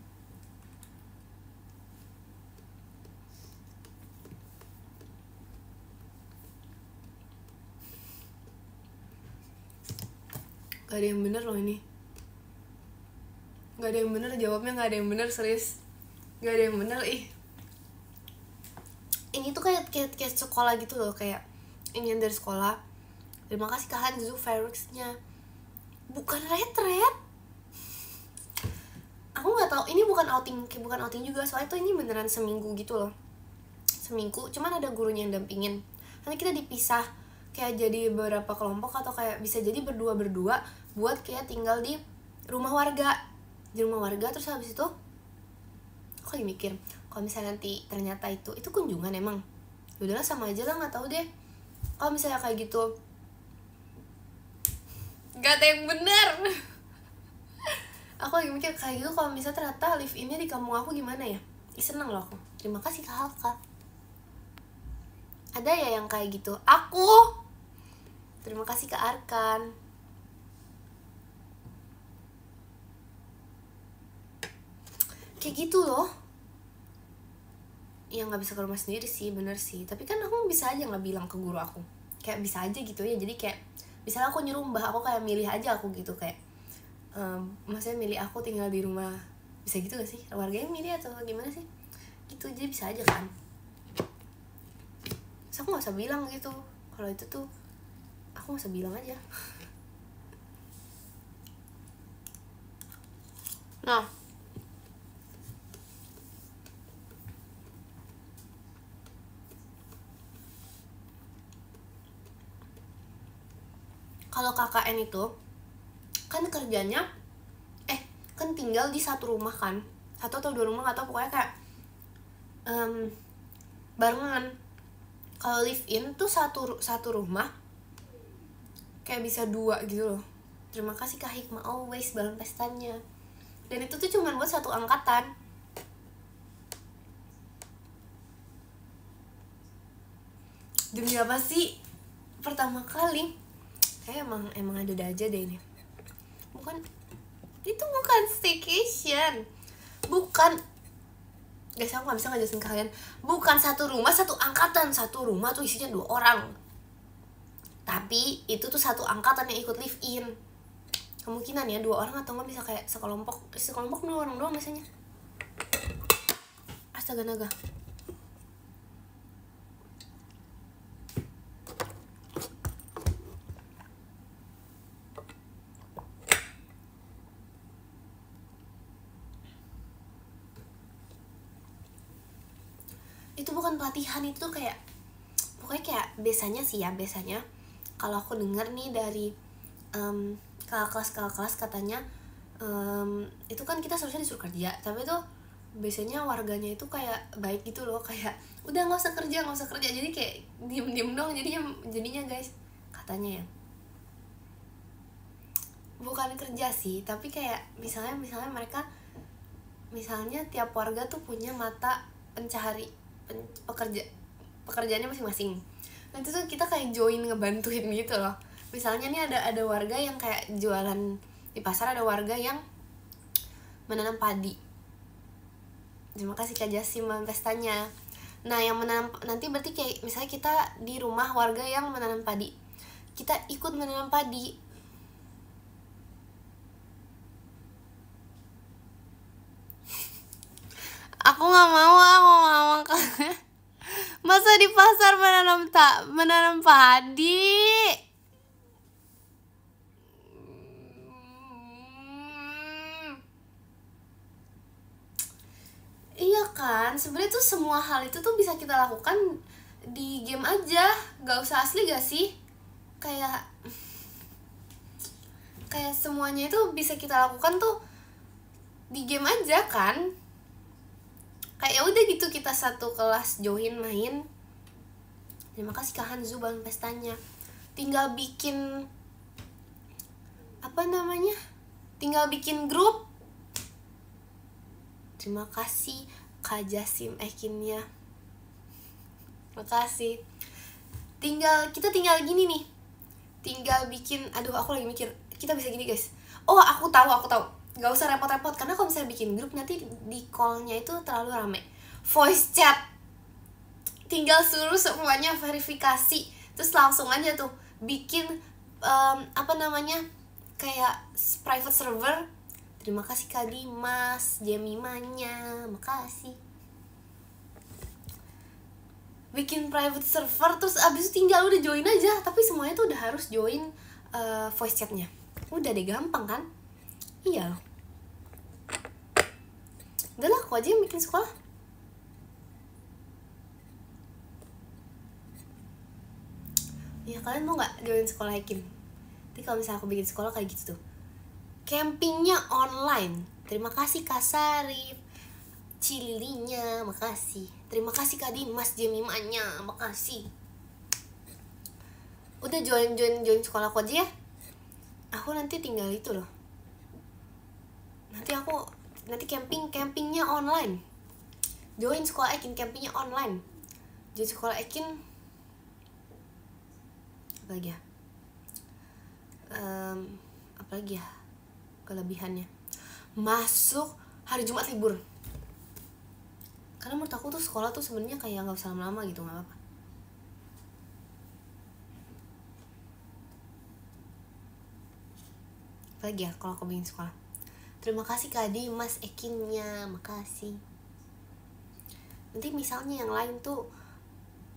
Gak ada yang bener loh ini, gak ada yang bener jawabnya, gak ada yang bener, serius gak ada yang bener. Ini tuh kayak sekolah gitu loh, kayak ini dari sekolah. Terima kasih Kak Hanzu Fairix-nya, bukan retret. Aku nggak tahu, ini bukan outing juga, soalnya tuh ini beneran seminggu gitu loh, seminggu, cuman ada gurunya yang dampingin. Nanti kita dipisah kayak jadi beberapa kelompok, atau kayak bisa jadi berdua buat kayak tinggal di rumah warga, terus habis itu aku lagi mikir, kalau misalnya nanti ternyata itu kunjungan, emang yaudahlah sama aja lah, nggak tahu deh. Kalau misalnya kayak gitu nggak ada yang bener. Aku lagi mikir kayak gitu, kalau misalnya ternyata live innya di kampung aku gimana ya. Seneng loh aku. Terima kasih Kak Halka. Ada ya yang kayak gitu? Aku. Terima kasih Kak Arkan. Kayak gitu loh. Ya nggak bisa ke rumah sendiri sih, bener sih. Tapi kan aku bisa aja nggak bilang ke guru aku. Kayak bisa aja gitu ya. Jadi kayak misalnya aku nyuruh mbah aku kayak milih aja aku gitu, kayak maksudnya milih aku tinggal di rumah, bisa gitu gak sih? Warganya milih atau gimana sih? Gitu, jadi bisa aja kan. Terus aku gak usah bilang gitu. Kalau itu tuh aku gak usah bilang aja. Nah, kalau KKN itu kan kerjanya kan tinggal di satu rumah kan, satu atau dua rumah atau pokoknya kayak barengan. Kalau live in tuh satu rumah kayak bisa dua gitu loh. Terima kasih Kak Hikmah always balon pestanya. Dan itu tuh cuma buat satu angkatan. Demi apa sih? Pertama kali kayak emang ada aja deh ini. Itu bukan staycation, bukan, guys, aku gak bisa ngejelasin kalian. Bukan satu rumah satu angkatan, satu rumah tuh isinya 2 orang, tapi itu tuh satu angkatan yang ikut live in. Kemungkinan ya 2 orang, atau nggak bisa kayak sekelompok 2 orang doang biasanya. Astaga naga. Itu bukan pelatihan, itu tuh kayak pokoknya kayak biasanya kalau aku dengar nih dari kakak kelas katanya itu kan kita seharusnya disuruh kerja, tapi tuh biasanya warganya itu kayak baik gitu loh, kayak udah nggak usah kerja, jadi kayak diem dong jadinya guys, katanya ya. Bukan kerja sih, tapi kayak misalnya mereka tiap warga tuh punya mata pencahari pekerjaannya masing-masing. Nanti tuh kita kayak join ngebantuin gitu loh. Misalnya nih ada warga yang kayak jualan di pasar, ada warga yang menanam padi. Terima kasih Kak Jasim pestanya. Nah, yang menanam nanti berarti kayak misalnya kita di rumah warga yang menanam padi, kita ikut menanam padi. Aku nggak mau masa di pasar menanam padi. Iya kan, sebenarnya tuh semua hal itu tuh bisa kita lakukan di game aja, nggak usah asli gak sih? Kayak semuanya itu bisa kita lakukan tuh di game aja kan. Kayak ya udah gitu, kita satu kelas join main. Terima kasih Kak Hanzu bang pestanya. Tinggal bikin tinggal bikin grup. Terima kasih Kak Jasim Ekinnya. Makasih. Kita tinggal gini nih. Tinggal bikin, aduh aku lagi mikir, kita bisa gini guys. Oh aku tahu. Gak usah repot-repot, karena kalau misalnya bikin grup nanti di call-nya itu terlalu rame. Voice chat. Tinggal suruh semuanya verifikasi, terus langsung aja tuh bikin kayak private server. Terima kasih Kak Dimas, Jemimanya, makasih. Bikin private server, terus abis itu tinggal udah join aja. Tapi semuanya tuh udah harus join voice chatnya. Udah deh, gampang kan? Iya loh. Udah lah, aku aja yang bikin sekolah. Ya kalian mau gak join sekolah Ekin? Nanti kalau misalnya aku bikin sekolah kayak gitu tuh, campingnya online. Terima kasih Kak Sarif, Cililinya, makasih. Terima kasih Kak Dimas, Jemimanya, makasih. Udah join sekolah aku aja ya. Aku nanti tinggal itu loh. Nanti campingnya online. Join sekolah Ekin, campingnya online. Join sekolah Ekin. Apalagi ya kelebihannya, masuk hari Jumat libur. Karena menurut aku tuh sekolah tuh sebenarnya kayak nggak usah lama-lama gitu, nggak apa-apa. Apalagi ya kalau aku bikin sekolah. Terima kasih Kak Dimas Ekinnya, makasih. Nanti misalnya yang lain tuh,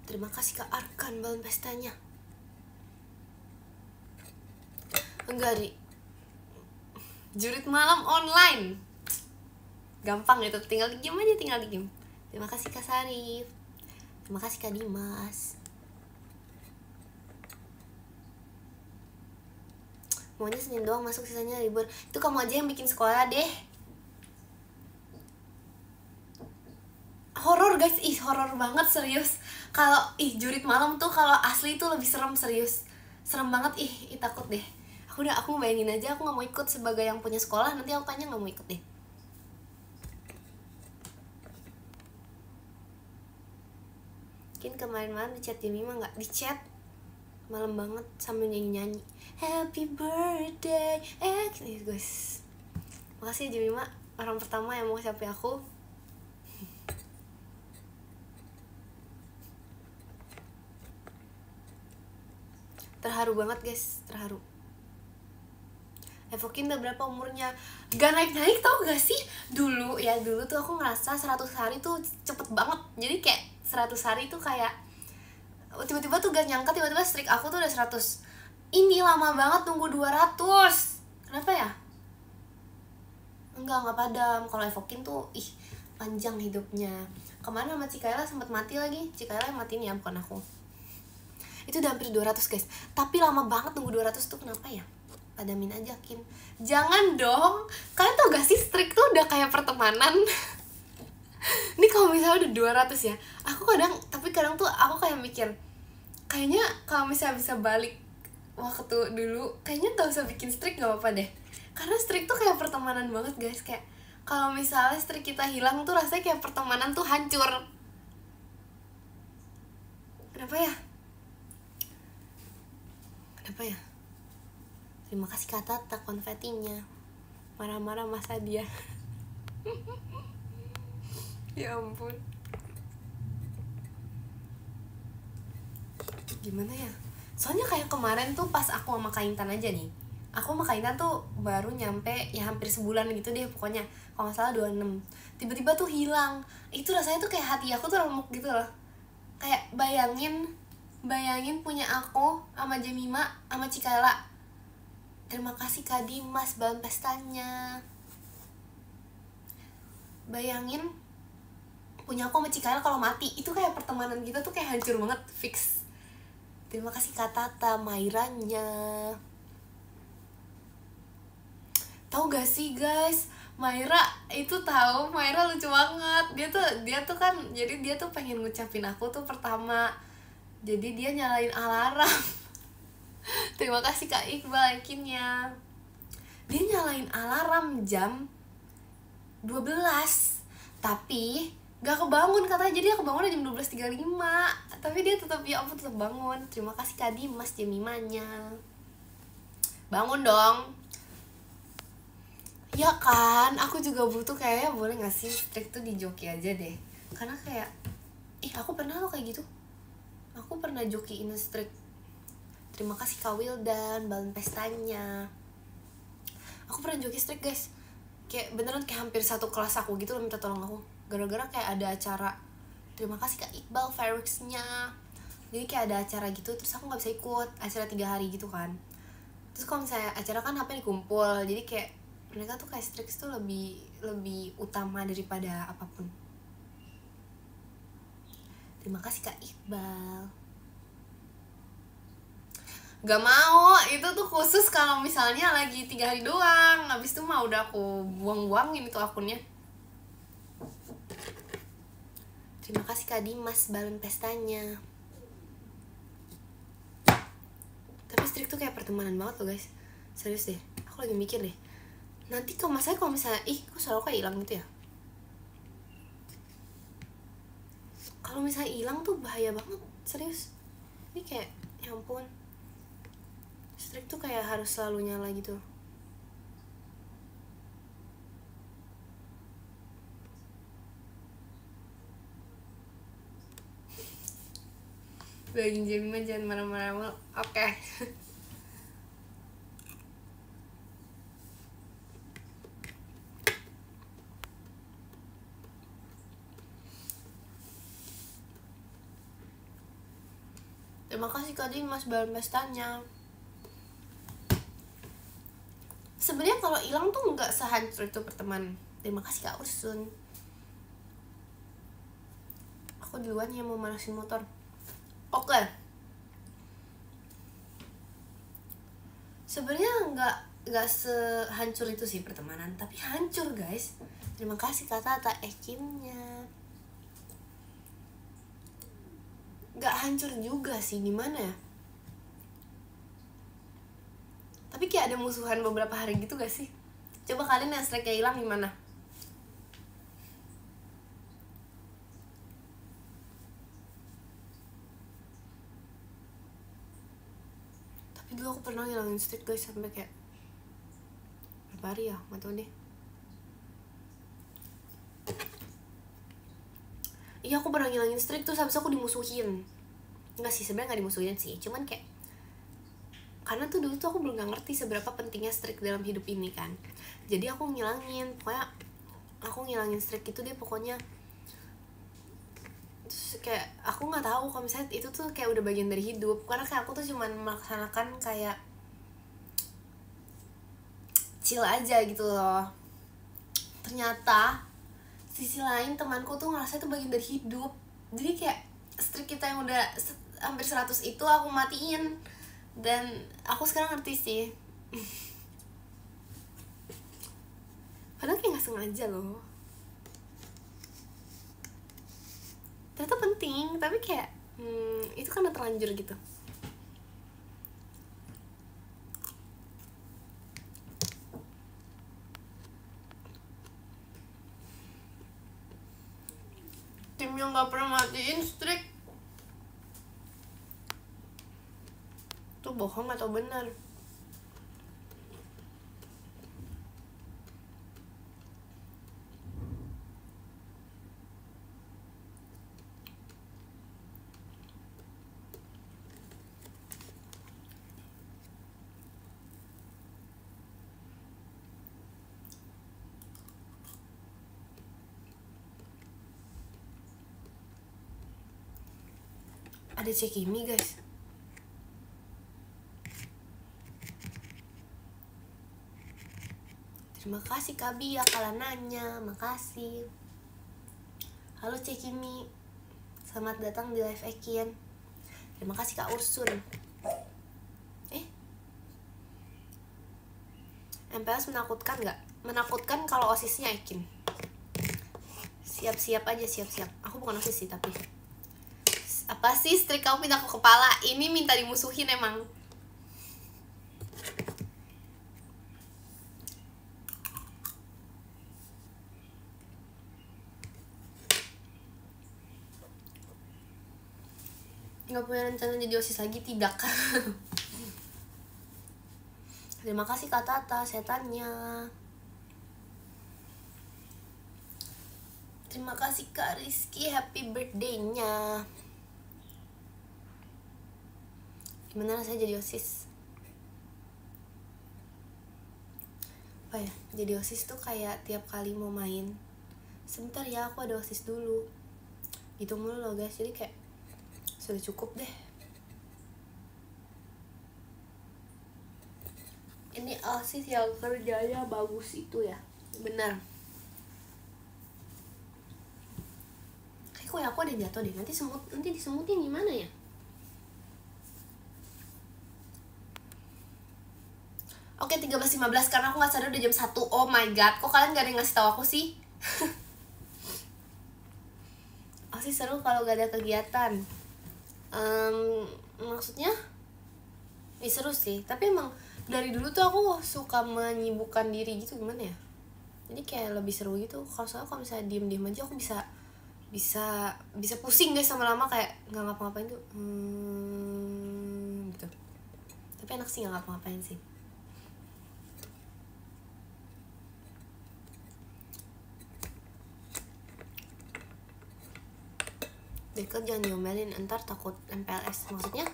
terima kasih Kak Arkan balon pestanya. Enggak di jurit malam online, gampang gitu, tinggal di game aja, Terima kasih Kak Sarif, terima kasih Kak Dimas. Maunya Senin doang masuk, sisanya libur. Itu kamu aja yang bikin sekolah deh. Horor guys, horor banget serius. Kalau jurit malam tuh kalau asli tuh lebih serem, serius. Serem banget, takut deh. Aku bayangin aja, aku gak mau ikut sebagai yang punya sekolah. Nanti aku tanya gak mau ikut deh. Mungkin kemarin malam di chat Jemima gak? Di chat malam banget sambil nyanyi-nyanyi happy birthday guys. Makasih Jemima, orang pertama yang mau siapin aku. Terharu banget guys, terharu. Evokin udah berapa umurnya? Gak naik-naik tau gak sih? Dulu tuh aku ngerasa 100 hari tuh cepet banget. Jadi kayak 100 hari tuh kayak tiba-tiba tuh gak nyangka, tiba-tiba streak aku tuh udah 100. Ini lama banget nunggu 200. Kenapa ya? Enggak padam. Kalau Evokin tuh panjang hidupnya. Kemarin sama Cikaela sempet mati lagi. Cikaela yang matiin ya, bukan aku. Itu udah hampir 200 guys. Tapi lama banget nunggu 200 tuh, kenapa ya? Padamin aja Kin. Jangan dong. Kalian tau gak sih streak tuh udah kayak pertemanan. Ini kalau misalnya udah 200 ya, kadang tuh aku kayak mikir, kayaknya kalau misalnya bisa balik waktu dulu, kayaknya gak usah bikin streak, gak apa-apa deh. Karena streak tuh kayak pertemanan banget guys. Kayak kalau misalnya streak kita hilang tuh rasanya kayak pertemanan tuh hancur. Kenapa ya? Terima kasih Kak Tata konfetinya. Marah-marah masa dia. Ya ampun. Gimana ya? Soalnya kayak kemarin tuh pas aku sama Kak Intan aja nih. Aku sama Kak Intan tuh baru nyampe ya hampir sebulan gitu deh pokoknya. Kalau gak salah 26. Tiba-tiba tuh hilang. Itu rasanya tuh kayak hati aku tuh remuk gitu loh. Kayak bayangin punya aku sama Jemima sama Cikaela. Terima kasih Kak Dimas balon pestanya. Bayangin punya aku sama Cikaela kalau mati, itu kayak pertemanan kita tuh kayak hancur banget, fix. Terima kasih Kak Tata, Mairanya. Tahu gak sih guys, Maira lucu banget. Dia tuh kan, jadi dia tuh pengen ngucapin aku tuh pertama. Jadi dia nyalain alarm. Terima kasih Kak Iqbal Ekinnya. Dia nyalain alarm jam 12. Tapi Gak kebangun katanya, jadi aku bangun jam 12.35. Tapi dia tetap, ya ampun, tetap bangun. Terima kasih Kak Dimas Jemimanya. Bangun dong. Ya kan, aku juga butuh kayaknya, boleh gak sih strik tuh di joki aja deh. Karena kayak, aku pernah loh kayak gitu. Aku pernah jokiin strik. Terima kasih Kak Wildan, balon pestanya. Aku pernah joki strik guys. Kayak beneran kayak hampir satu kelas aku gitu loh minta tolong aku. Gara-gara kayak ada acara. Terima kasih Kak Iqbal Ferrix-nya. Jadi kayak ada acara gitu, terus aku gak bisa ikut. Acara 3 hari gitu kan. Terus kalau misalnya acara kan HP dikumpul, jadi kayak mereka tuh kayak Strix tuh lebih utama daripada apapun. Terima kasih Kak Iqbal. Gak mau, itu tuh khusus kalau misalnya lagi 3 hari doang. Habis itu mah udah aku buang-buangin itu akunnya. Terima kasih Kak Dimas balon pestanya. Tapi Strix tuh kayak pertemanan banget loh guys. Serius deh, aku lagi mikir deh. Nanti kalau misalnya, kok suara kayak hilang gitu ya? Kalau misalnya hilang tuh bahaya banget, serius. Ini kayak, ya ampun, Strix tuh kayak harus selalu nyala gitu. Bagi Jemima jangan marah-marah. Oke. Terima kasih Kak Dimas balon pestanya. Sebenarnya kalau hilang tuh nggak sehancur itu pertemanan. Terima kasih Kak Ursun. Aku duluan yang mau manasin motor. Oke. Sebenarnya nggak sehancur itu sih pertemanan, tapi hancur guys. Terima kasih Kak Tata Ekimnya. Nggak hancur juga sih, gimana ya? Tapi kayak ada musuhan beberapa hari gitu gak sih? Coba kalian yang strike kayak hilang gimana? Tapi dulu aku pernah ngilangin strike guys sampai kayak berapa hari ya? Gak tau deh. Iya aku pernah ngilangin strike tuh habis aku dimusuhin. Enggak sih, sebenarnya gak dimusuhin sih, cuman kayak karena tuh dulu tuh aku belum ngerti seberapa pentingnya strike dalam hidup ini kan. Jadi aku ngilangin, pokoknya aku ngilangin strike itu deh pokoknya. Terus kayak aku nggak tahu kalau misalnya itu tuh kayak udah bagian dari hidup, karena kayak aku tuh cuman melaksanakan kayak chill aja gitu loh. Ternyata sisi lain temanku tuh ngerasa itu bagian dari hidup. Jadi kayak strike kita yang udah hampir 100 itu aku matiin. Dan aku sekarang ngerti sih. Padahal kayak gak sengaja loh. Ternyata penting, tapi kayak itu kan udah terlanjur gitu. Tim yang gak pernah matiin strike tuh bohong atau benar? Ada Cekimi guys. Terima kasih Kabi ya kalau nanya, makasih. Halo Cekimi, selamat datang di live Ekin. Terima kasih Kak Ursun. MPLS menakutkan nggak? Menakutkan kalau osisnya Ekin. Siap-siap aja, siap-siap. Aku bukan osis sih tapi. Apa sih strik kamu pindah ke kepala? Ini minta dimusuhin emang. nggak punya rencana jadi OSIS lagi, tidak. Terima kasih Kak Tata, setannya. Terima kasih Kak Rizky, happy birthday-nya. Gimana rasanya jadi OSIS? Apa ya, jadi OSIS tuh kayak tiap kali mau main, sebentar ya aku ada OSIS dulu, gitu mulu loh guys. Jadi kayak sudah cukup deh. Ini OSIS yang kerjanya bagus itu ya, benar. Kayak kok ya aku ada jatuh deh, nanti disemutin gimana ya? Oke, 13.15 karena aku gak sadar udah jam 1. Oh my god, kok kalian gak ada yang ngasih tahu aku sih? OSIS seru kalau gak ada kegiatan. Maksudnya ya seru sih, tapi emang dari dulu tuh aku suka menyibukkan diri gitu, gimana ya? Jadi kayak lebih seru gitu. Soalnya kalau misalnya diem aja aku bisa pusing guys lama-lama, kayak nggak ngapa-ngapain tuh gitu. Tapi enak sih nggak ngapa-ngapain sih. Deket jangan diomelin, entar takut MPLS. Maksudnya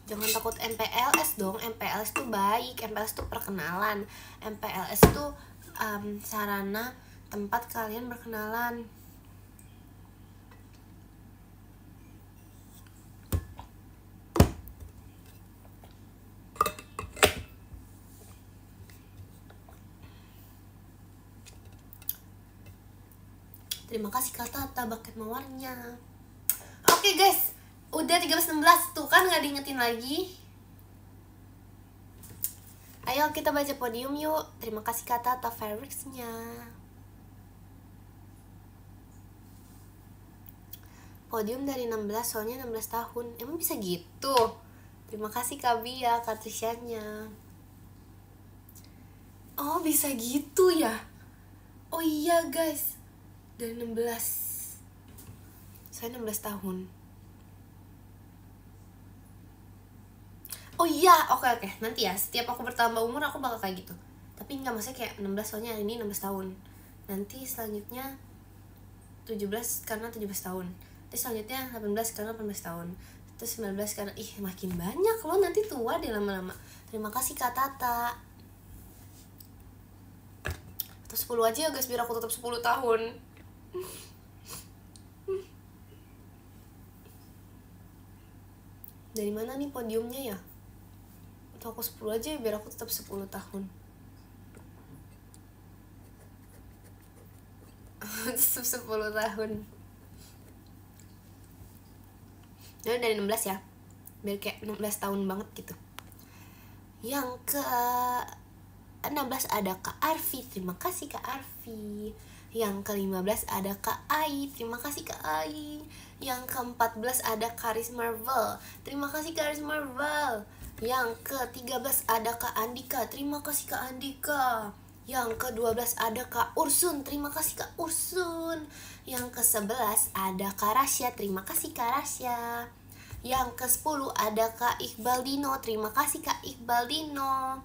jangan takut MPLS dong. MPLS tuh baik, MPLS tuh perkenalan, MPLS tuh sarana tempat kalian berkenalan. Terima kasih Kak Tata, bucket mawarnya. Oke guys, udah 13.16 tuh kan, gak diingetin lagi. Ayo kita baca podium yuk. Terima kasih Kak Tata Ferrix-nya. Podium dari 16, soalnya 16 tahun. Emang bisa gitu? Terima kasih Kak Bia, Kak Trisyanya. Oh bisa gitu ya? Oh iya guys, dari 16. Saya 16 tahun. Oh iya, oke. Nanti ya, setiap aku bertambah umur aku bakal kayak gitu. Tapi enggak, maksudnya kayak 16 soalnya hari ini 16 tahun. Nanti selanjutnya 17 karena 17 tahun. Terus selanjutnya 18 karena 18 tahun. Terus 19 karena makin banyak loh, nanti tua deh lama-lama. Terima kasih Kak Tata. Atau 10 aja ya guys, biar aku tetap 10 tahun. Dari mana nih podiumnya ya? Atau aku 10 aja ya, biar aku tetap 10 tahun. Tetap 10 tahun. Jadi dari 16 ya, biar kayak 16 tahun banget gitu. Yang ke 16 ada Kak Arfi, terima kasih Kak Arfi. Yang ke 15 ada Kak Ai, terima kasih Kak Ai. Yang ke 14 ada Karis Marvel, terima kasih Karis Marvel. Yang ke 13 ada Kak Andika, terima kasih Kak Andika. Yang ke 12 ada Kak Ursun, terima kasih Kak Ursun. Yang ke 11 ada Kak Rasya, terima kasih Kak Rasya. Yang ke 10 ada Kak Iqbal Dino, terima kasih Kak Iqbal Dino.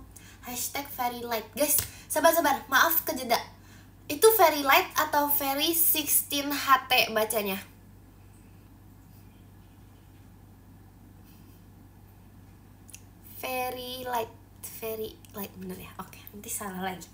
Hashtag very light. Guys, sabar, maaf kejeda. Itu very light atau very 16 HT bacanya? Very light bener ya? Oke, nanti salah lagi.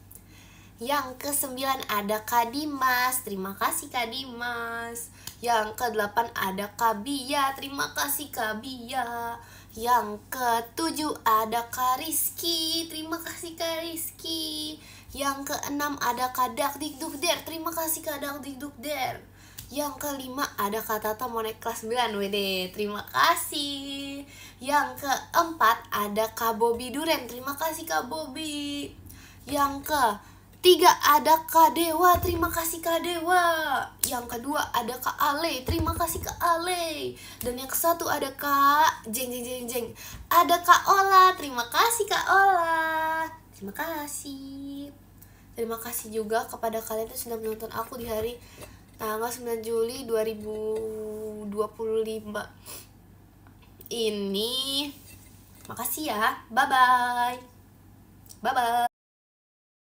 Yang ke 9 ada Kak Dimas, terima kasih Kak Dimas. Yang ke 8 ada Kak Bia, terima kasih Kak Bia. Yang ke 7 ada Kak Rizky, terima kasih Kak Rizky. Yang ke 6 ada Kak Dakdikdukder, terima kasih Kak Dakdikdukder. Yang ke 5 ada Kak Tata mau naik kelas 9, wede, terima kasih. Yang ke 4 ada Kak Bobby Duren, terima kasih Kak Bobby. Yang ke 3 ada Kak Dewa, terima kasih Kak Dewa. Yang kedua ada Kak Ale, terima kasih Kak Ale. Dan yang ke-1 ada Kak Jeng. Ada Kak Ola, terima kasih Kak Ola. Terima kasih. Terima kasih juga kepada kalian yang sudah menonton aku di hari tanggal 9 Juli 2025 ini. Makasih ya, bye bye.